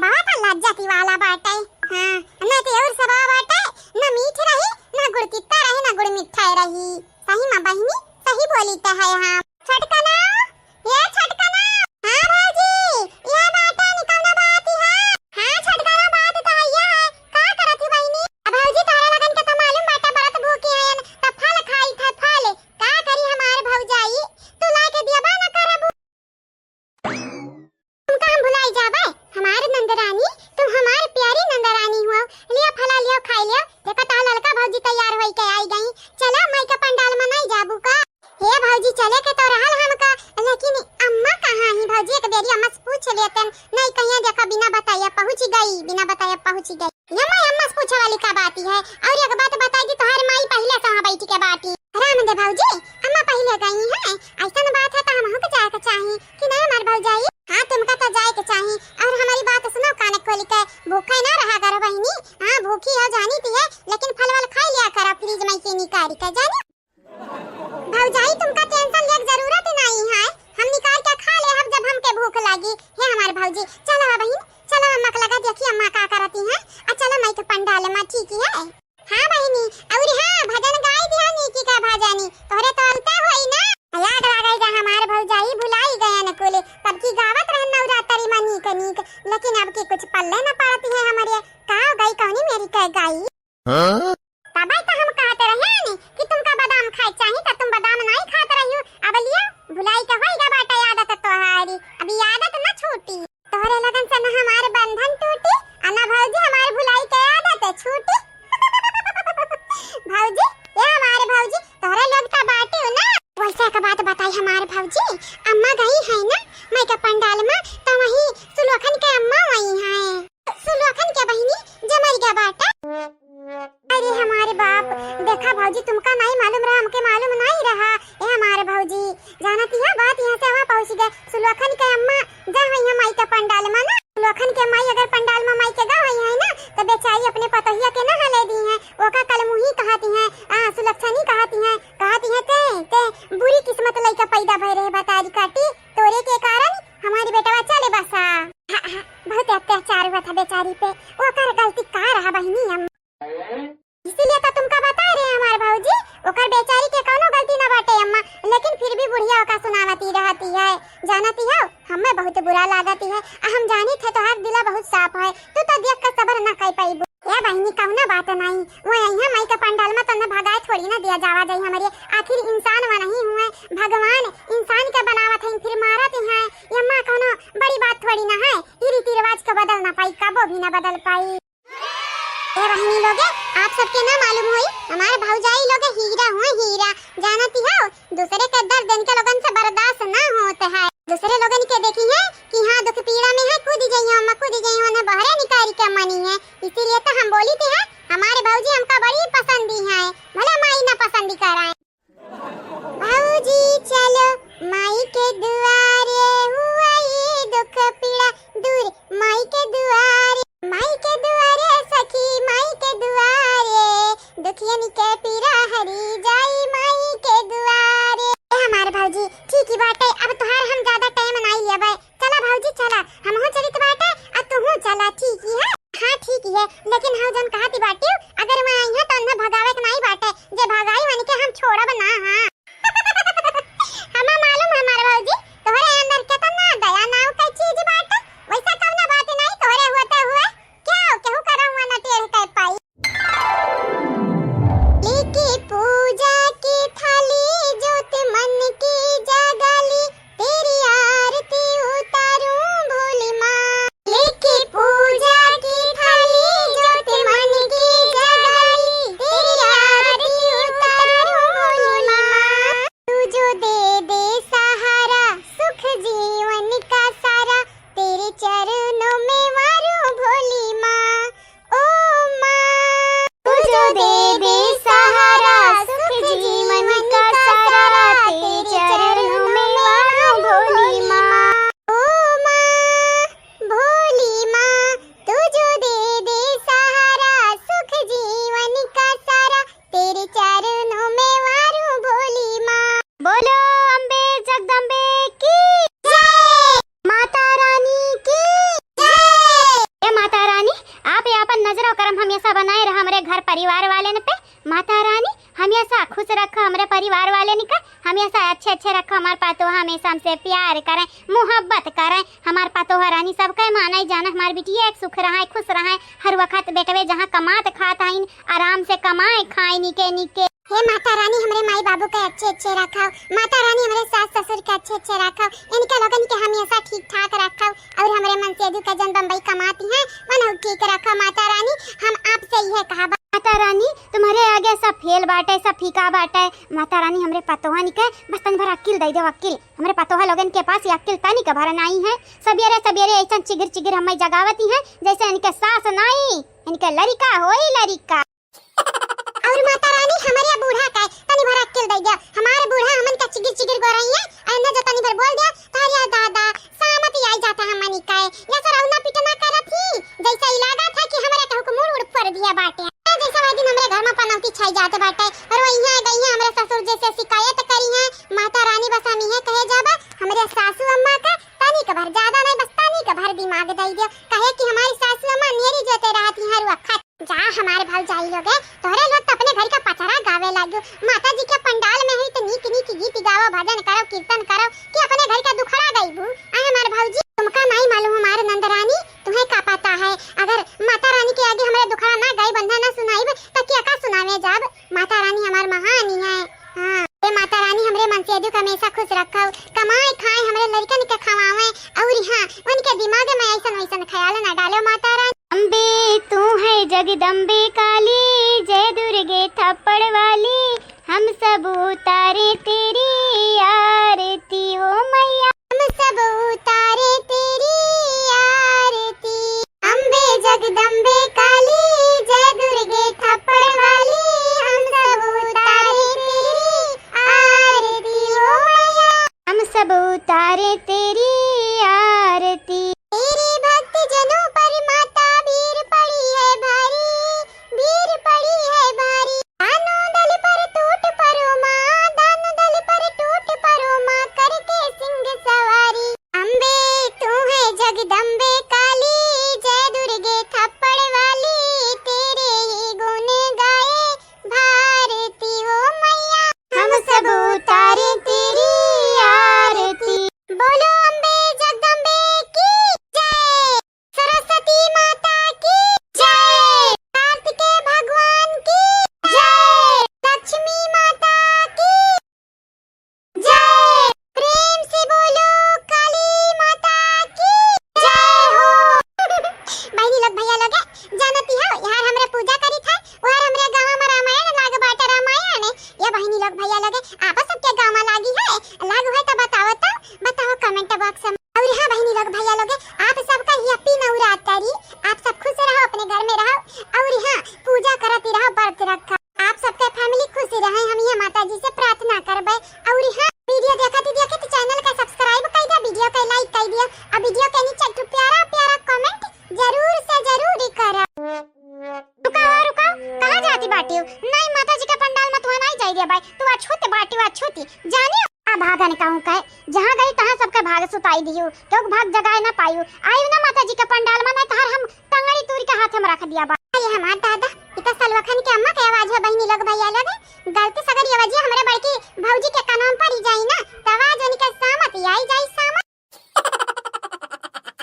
बहुत लज्जती वाला बाटे। हाँ ना ते और सबा बाटे, ना मीठ रही ना गुड़ तित्ता रही ना गुड़ मिठा रही। सही मां बहिनी सही बोली त है। हाँ छटकना ये छटकना। हाँ भाजी ये बाटे निकलना बात है। हाँ छटकना बात त है का करत ही बहिनी। अब भाजी तारा लगन के तो मालूम बाटे बरत भूखी है त फल खाई था फल का करी हमारे भौजाई तू लाके दिया बा ना करबू। तुम काम भुलाई जाबे हमारे नंदरानी, तुम हमारे प्यारी नंदरानी हो। लिया फला लिया खाई लिया। देखो ता लड़का भौजी तैयार होई के आई गई। चला माई का पंडाल मनाई जाबू का। हे भौजी चले के तो रहल हमका, लेकिन अम्मा कहां है भौजी। एक बेरी अम्मा से पूछ लेतन। नहीं कहिया देखा बिना बताया पहुंच गई, बिना बताया पहुंच गई। अम्मा से पूछे वाली का बात है। और एक बात बताई तोहर माई पहले से वहां बैठी के बाटी। राम दे भौजी अम्मा पहले गई है। ऐसा बात है तो हमहु के जाए के चाही कि नहीं हमार भौजाई। हां तुमका तो जाए के चाही। और हमारी बात सुनो कान खोल के, भूखे ना रहा करो बहिनी। हां भूखी हो जानी थी है, लेकिन फल वल खा लिया करो फ्रिज में से निकाल के जानी। भौजाई तुमका टेंशन लेके जरूरत नहीं है, हम निकाल के खा ले हम जब हमके भूख लगी है हमार भौजी। चलो बहिन चलो अम्मा के लगा देखिए अम्मा का करती है। और चलो मैं तो पंडाल में ठीक है। हां बहिनी और हां भजन गाई दिया नीकी का भजनी तोरे तो अलता होई ना। याद लगाई जा हमार भौजाई भुलाई गया न कोले तब की गावत रहन नवरात्रि में नीक नीक, लेकिन अब की कुछ पल्ले न पड़ती है हमारे। का गई कहनी मेरी कह गई। हां तब तो हम कहते रहे ने कि तुमका बादाम खाए चाहिए तो तुम बादाम नहीं खाते रहियो। अब लिया भुलाई के होई गा बाटा आदत तोहारी, अभी आदत न छूटी। तोहरे लगन से न हमारे बंधन टूटी अना भौजी हमारे भुलाई के आदत छूटी। भौजी ये हमारे भौजी तोहरे लोग का बाटे हो ना। वैसा का बात बताई हमारे भौजी अम्मा गई है ना मैं के पंडाल में तो वही सुलोखन के अम्मा वही है। सुलोखन के बहिनी जमर गया बाटा। अरे हमारे बाप देखा भौजी तुमका नहीं मालूम रहा हमके मालूम नहीं रहा। ए हमारे भौजी जानती है बात यहाँ से वहाँ पहुँच गए। सुलोखन के अम्मा जा हुई है माई के पंडाल में ना। सुलोखन के माई अगर पंडाल में माई के गा हुई है ना तो बेचारी अपने पतोहिया के ना हले दी है। वो का कल मुही कहती है सुलक्षणी कहती है ते बुरी किस्मत लइका पैदा भई रहे बतारी काटी तोरे के कारण हमारी बेटवा चले बसा। बहुत अत्याचार हुआ था बेचारी पे, वो कर गलती का रहा बहिनी हम इसीलिए तो तुमका बता रहे हैं हमारे भौजी। ओकर बेचारी के कोनो गलती न बाटे अम्मा, लेकिन फिर भी बुढ़िया का सुनावती रहती है। जानती हो हमें बहुत बुरा लागती है। हम जानी थे तो हाथ दिला बहुत साफ है, तू तो देख कर सबर न कर पाई। या बहनी कहना बात नहीं वो यहां माई के पंडाल में तो न भगाए थोड़ी ना दिया जावा जाई हमारे। आखिर इंसान व नहीं हुए भगवान इंसान के बनावत है फिर मारत है। यम्मा कोनो बड़ी बात थोड़ी ना है। ये रीति रिवाज को बदल ना पाई कबो भी ना बदल पाई। ए बहनी लोगे आप सबके ना मालूम होई हमारे भौजाई लोग हीरा हुए हीरा। जानती हो दूसरे के दर्द इनके लोगन से बर्दाश्त ना होता है। दूसरे लोगन के देखी है कि हाँ दुख पीड़ा में है कूद जाइए अम्मा कूद जाइए ना बहरे निकाल के मनी है। इसीलिए तो हम बोली थी है हमारे भौजी हमका बड़ी पसंदी है, भले माई ना पसंदी कराए। भौजी चलो माई के दुआरे हुआ ये दुख पीड़ा दूर माई के दुआरे सखी माई के दुआरे दुखियन के पीड़ा हरी जाई माई के दुआरे। हमारे भौजी ठीक ही बाटे अब तोहार हम ज्यादा टाइम नहीं लेबे। चला भौजी चला हमहु चलित बाटे आ तूहू चला ठीक ही है। हां ठीक ही है लेकिन हम जन कहती बाटी अगर मैं आई है तो न भगावे के नहीं बाटे जे भगाई मन के हम छोड़ब ना। हां हमें मालूम है हमारे भौजी तोहरे अंदर कितना दया नाव का चीज बाटे। वैसा कवना बात नहीं तोहरे होते हुए क्या केहू करा हुआ न टेढ़ कर पाई। लेके पूजा की थाली जोत मन की जागाली तेरी आरती उतारूं भोली माँ। लेके पूजा की थाली जोत मन की करम हमेशा बनाए रहा हमारे घर परिवार वाले ने पे। माता रानी हमेशा खुश रखो हमारे परिवार वाले ने का, हमेशा अच्छे अच्छे रखो हमारे पातोहा, हमेशा हमसे प्यार करें, मोहब्बत करें। हमारे पातोहा रानी सबका माना ही जाना हमारे बिटिया एक सुख रहा है, खुश रहा है, हर वक्त बेटवे जहाँ कमात खाता है आराम से कमाए खाए निके निके। हे माता रानी हमारे माई बाबू के अच्छे अच्छे रखाओ, माता रानी हमारे सास ससुर के अच्छे अच्छे रखाओ, इनके लोगन के हमेशा ठीक ठाक रखाओ, और हमारे मन से का जन बम्बई कमाती हैं मन ठीक रखा। माता रानी हम आपसे यह कहा। माता रानी तुम्हारे आगे सब फेल बाटे, सब फीका बाटे। माता रानी हमरे पतोहा निके बस तन भर अक्ल दे दो, अक्ल हमरे पतोहा लोगन के पास ये अक्ल तनी का भर नहीं है। सवेरे सवेरे ऐसा चिगिर चिगिर हमें जगावती हैं जैसे इनके सास नहीं, इनके लड़का होई लड़का। और माता रानी हमारे बूढ़ा का तनी भर अक्ल दे दो, हमारे बूढ़ा हमन का चिगिर चिगिर गो रही है, अन्ना जो तनी भर बोल दिया तारिया दादा सामती आई जाता हमनी का या सर औना पिटना करत थी जैसे इलागा था कि हमारे कहू को मुड़ उड़ पर दिया बाटे। जैसे वह दिन हमारे घर में पनौती छाई जाते बाटे और वो यहाँ गई है हमारे ससुर जैसे शिकायत करी है। माता रानी बस हम यह कहे जाबा हमारे सासू अम्मा का तानी का भर ज्यादा नहीं बस तानी का भर दिमाग दे दियो, कहे कि हमारी सासू अम्मा नेरी जोते रहती हर वक्त। जा हमारे भाव जाई लोग तोरे लोग अपने घर का पचरा गावे लागो, माता जी के पंडाल में हुई तो नीक नीक गीत गाओ, भजन करो, कीर्तन करो कि अपने घर का दुखड़ा गईबू। आए हमारे भाऊजी तुमका नहीं मालूम हमारे नंद रानी तुम्हें का पता है, अगर माता रानी के आगे हमारे दुखड़ा ना गाई बंधा ना सुनाई तो क्या का सुनावे जब। माता रानी हमारे महानी है। हां माता रानी हमरे मन से दुख हमेशा खुश रखो, कमाए खाए हमरे लड़कन के खवावे, और हां उनके दिमाग में ऐसा वैसा ख्याल ना डालो। माता रानी अम्बे तू है जगदम्बे काली, जय दुर्गे थप्पड़ वाली, हम सब उतारे तेरी आरती ओ मैया, हम सब उतारे तेरी आरती। अम्बे जगदम्बे काली जय दुर्गे थप्पड़ वाली, हम सब उतारे तेरी आरती ओ मैया, हम सब उतारे तेरी आरती। तेरे भक्त जनों पर माता भीड़ पड़ी है भारी, भीड़ पड़ी है भारी। दानों दल पर टूट परो माँ, दानों दल पर टूट परो माँ, करके सिंह सवारी। अम्बे तू है जगदम्बे काली, जय दुर्गे थप्पड़ वाली, तेरे ही गुण गाए भारती हो मैया, हम सब उतारे तेरी आरती। बोलो अम्बे जगदम्बे की जय, सरस्वती माता की जय, कार्तिकेय भगवान की जय, लक्ष्मी माता की जय, प्रेम से बोलो काली माता की जय हो। बहनी लोग भैया लोग जानती हो यार हमरे पूजा करी था और हमरे गांव में रामायण लाग बाटा रामायण। ये बहनी लोग भैया लोग आपस सबके गांव में लागी है, लागू है तो बताओ कमेंट बॉक्स में। और हाँ बहनी लोग भैया लोग आप सबका हैप्पी नवरात्रि, आप सब खुश रहो, अपने घर में रहो, और हाँ पूजा करती रहो, व्रत रखा, आप सबके फैमिली खुश रहे, हम ये माता जी से प्रार्थना करबे। और हाँ वीडियो देखते चैनल का सब्सक्राइब कर दिया, वीडियो का लाइक कर दिया, और वीडियो के नीचे एक प्यारा प्यारा कमेंट जरूर से जरूर करो। रुका कहाँ जाती बाटी हो? नहीं माता जी के पंडाल में तू नहीं जाइए भाई, तू अछूत बाटी अछूती जानी आ भागन कहूं कहे जहां गई तहां सबके भाग सुताई दियो, क्यों भाग जगाए ना पायू। आयु ना माता जी के पंडाल में नहीं तहार हम टंगड़ी तूरी के हाथ में रख दिया बा। ये हमार दादा इता सलवखन के अम्मा के आवाज है बहनी लोग भैया लोग, गलती सगर ये आवाज हमरे बड़की भौजी के कानों पर ही जाई ना, तवाज उनके सामत